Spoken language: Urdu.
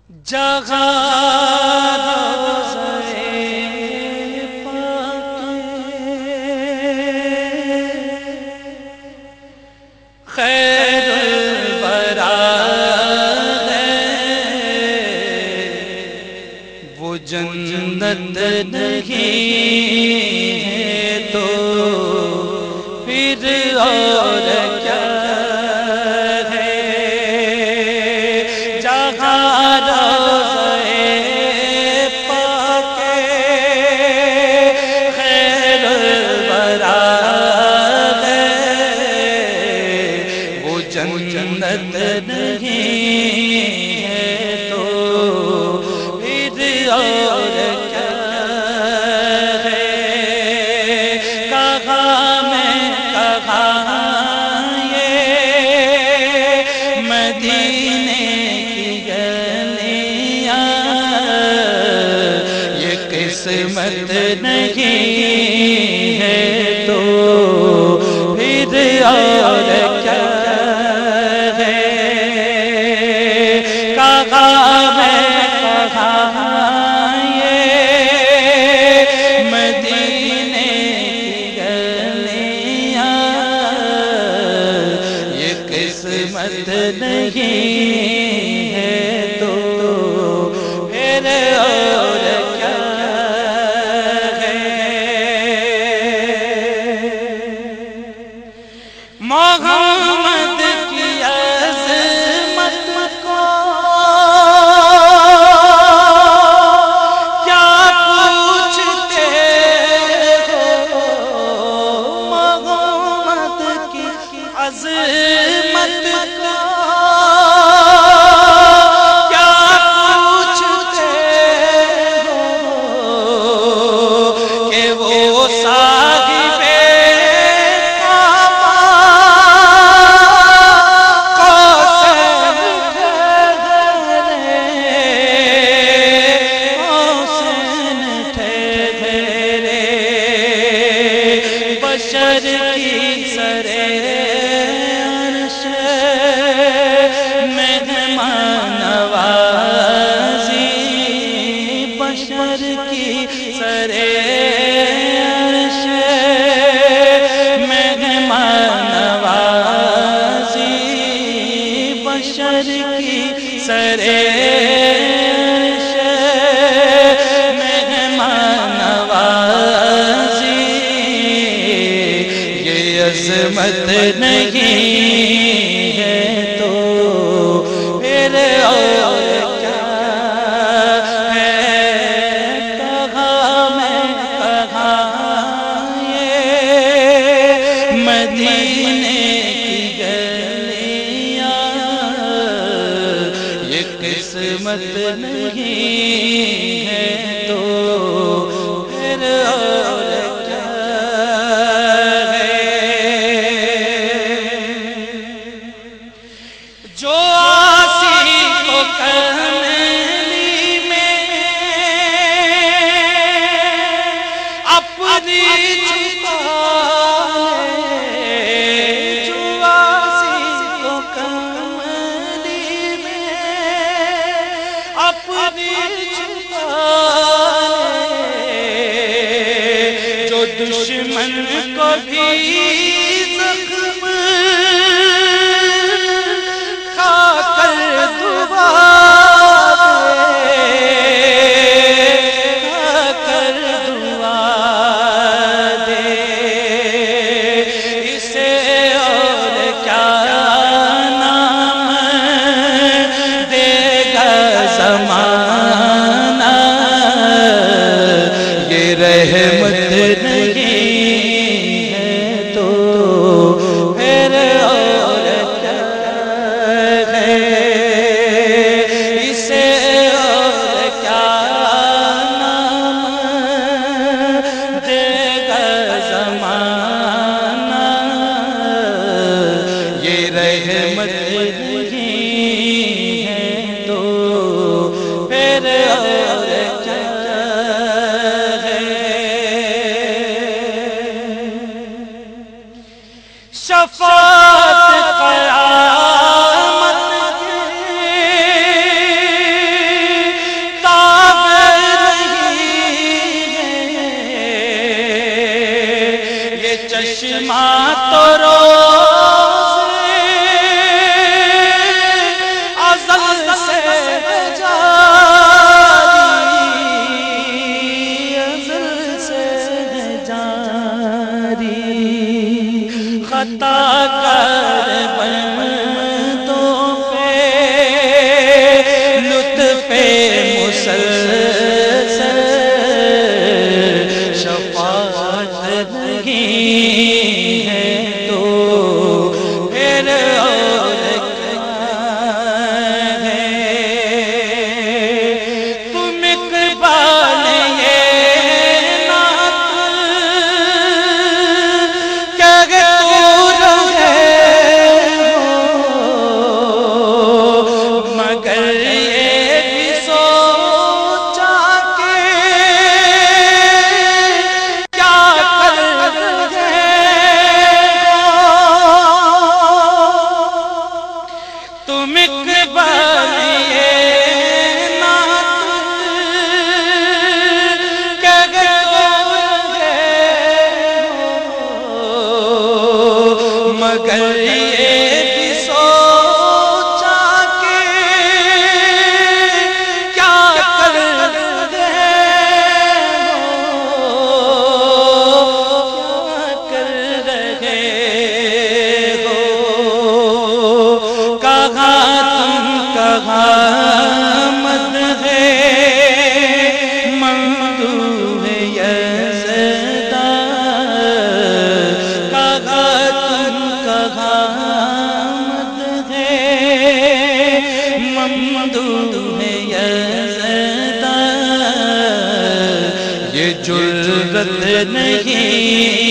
جگہ روضہ پاک خیر الورا ہے، وہ جنت نہیں ہے تو پھر اور کیا ہے؟ جہاں جنت نہیں ہے تو پھر اور کیا ہے؟ کہاں میں کہاں یہ مدینے کی گلیاں، یہ قسمت نہیں ہے تو پھر اور کیا؟ قسمت نہیں ہے تو پھر اور کیا ہے؟ محمد کی عظمت کو کیا پوچھتے ہو؟ محمد کی عظمت بشر کی سرے عرش مہمان نوازی، بشر کی سرے عرش مہمان نوازی، بشر کی سرے عرش مہمان نوازی، عظمت نہیں ہے تو پھر اور کیا ہے؟ کہاں میں کہاں یہ مدینے کی گلیاں، یہ قسمت نہیں ہے تو پھر اور کیا؟ جو آسی کو کملی میں اپنی چھپائے، جو آسی کو کملی میں اپنی چھپائے، جو دشمن کو بھی زخم رحمت نہیں ہے تو پھر اور کیا ہے؟ اسے اور کیا نام دے گا زمانہ، یہ رحمت نہیں ہے تو پھر اور کیا؟ شفاعت قیامت کے کہاں تم کہاں مت ہے ممدوح یزداں، کہاں تم کہاں مت ہے ممدوح یزداں، یہ جرأت نہیں